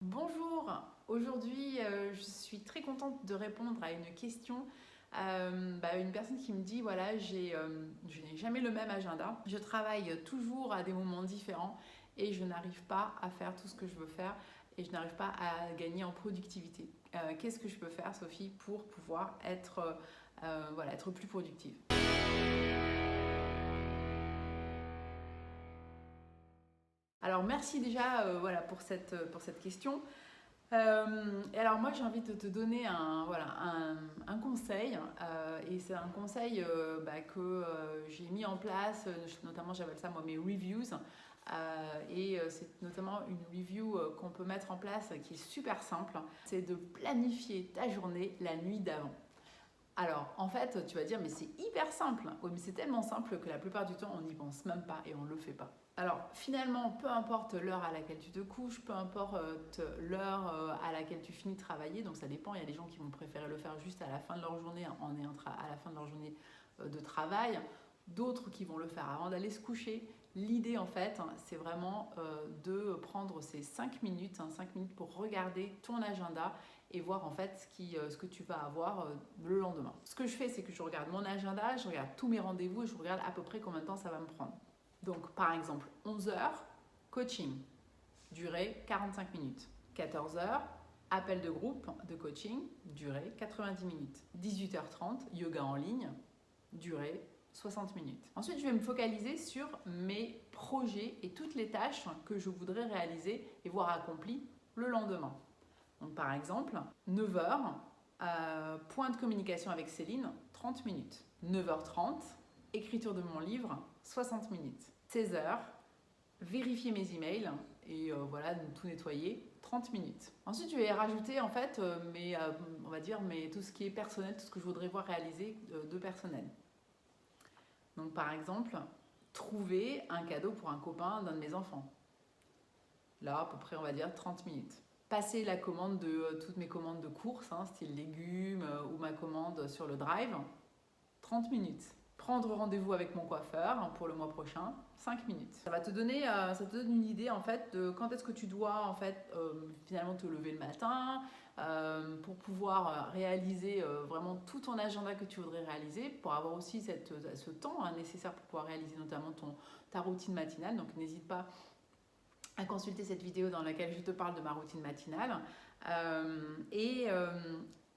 Bonjour, aujourd'hui je suis très contente de répondre à une question. Une personne qui me dit voilà, je n'ai jamais le même agenda, je travaille toujours à des moments différents et je n'arrive pas à faire tout ce que je veux faire et je n'arrive pas à gagner en productivité. Qu'est-ce que je peux faire, Sophie, pour pouvoir être plus productive? Alors merci déjà pour cette question. Et alors moi j'ai envie de te donner un conseil, et c'est un conseil que j'ai mis en place, notamment j'appelle ça moi mes reviews, c'est notamment une review qu'on peut mettre en place qui est super simple, c'est de planifier ta journée la nuit d'avant. Alors, en fait, tu vas dire, mais c'est hyper simple. Oui, mais c'est tellement simple que la plupart du temps, on n'y pense même pas et on ne le fait pas. Alors, finalement, peu importe l'heure à laquelle tu te couches, peu importe l'heure à laquelle tu finis de travailler, donc ça dépend, il y a des gens qui vont préférer le faire juste à la fin de leur journée, à la fin de leur journée de travail, d'autres qui vont le faire avant d'aller se coucher. L'idée, en fait, c'est vraiment de prendre ces 5 minutes, 5 minutes pour regarder ton agenda et voir en fait ce que tu vas avoir le lendemain. Ce que je fais, c'est que je regarde mon agenda, je regarde tous mes rendez-vous et je regarde à peu près combien de temps ça va me prendre. Donc par exemple, 11 heures, coaching, durée 45 minutes. 14 heures, appel de groupe de coaching, durée 90 minutes. 18h30, yoga en ligne, durée 60 minutes. Ensuite, je vais me focaliser sur mes projets et toutes les tâches que je voudrais réaliser et voir accomplies le lendemain. Donc, par exemple, 9h, point de communication avec Céline, 30 minutes. 9h30, écriture de mon livre, 60 minutes. 16h, vérifier mes emails et tout nettoyer, 30 minutes. Ensuite, je vais rajouter en fait tout ce qui est personnel, tout ce que je voudrais voir réaliser de personnel. Donc, par exemple, trouver un cadeau pour un copain d'un de mes enfants. Là, à peu près, on va dire 30 minutes. Passer la commande de toutes mes commandes de courses, style légumes ou ma commande sur le drive, 30 minutes. Prendre rendez-vous avec mon coiffeur pour le mois prochain, 5 minutes. Ça te donne une idée en fait de quand est-ce que tu dois finalement te lever le matin pour pouvoir réaliser vraiment tout ton agenda que tu voudrais réaliser, pour avoir aussi ce temps nécessaire pour pouvoir réaliser notamment ta routine matinale. Donc n'hésite pas à consulter cette vidéo dans laquelle je te parle de ma routine matinale.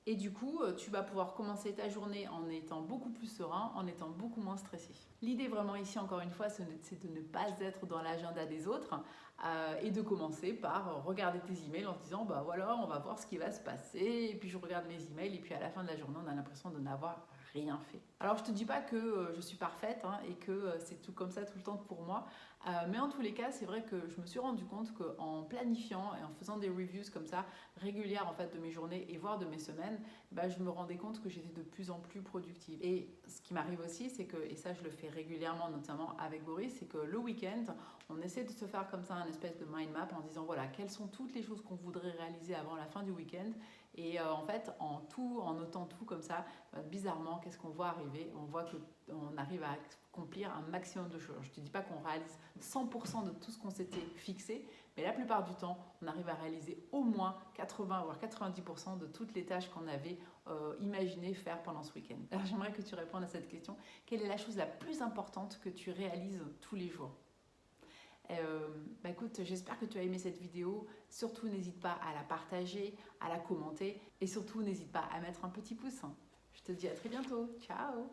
Et du coup, tu vas pouvoir commencer ta journée en étant beaucoup plus serein, en étant beaucoup moins stressé. L'idée vraiment ici, encore une fois, c'est de ne pas être dans l'agenda des autres et de commencer par regarder tes emails en te disant, bah voilà, on va voir ce qui va se passer. Et puis je regarde mes emails et puis à la fin de la journée, on a l'impression de n'avoir rien fait. Alors je te dis pas que je suis parfaite et que c'est tout comme ça tout le temps pour moi, mais en tous les cas, c'est vrai que je me suis rendu compte qu'en planifiant et en faisant des reviews comme ça régulières en fait de mes journées et voire de mes semaines, je me rendais compte que j'étais de plus en plus productive. Et ce qui m'arrive aussi, c'est que, et ça je le fais régulièrement notamment avec Boris, c'est que le week-end, on essaie de se faire comme ça un espèce de mind map en disant voilà, quelles sont toutes les choses qu'on voudrait réaliser avant la fin du week-end. Et en fait, en notant tout comme ça, bizarrement, qu'est-ce qu'on voit arriver? On voit qu'on arrive à accomplir un maximum de choses. Je ne te dis pas qu'on réalise 100% de tout ce qu'on s'était fixé, mais la plupart du temps, on arrive à réaliser au moins 80 voire 90% de toutes les tâches qu'on avait imaginé faire pendant ce week-end. Alors j'aimerais que tu répondes à cette question. Quelle est la chose la plus importante que tu réalises tous les jours? Écoute, j'espère que tu as aimé cette vidéo. Surtout, n'hésite pas à la partager, à la commenter et surtout, n'hésite pas à mettre un petit pouce. Je te dis à très bientôt. Ciao!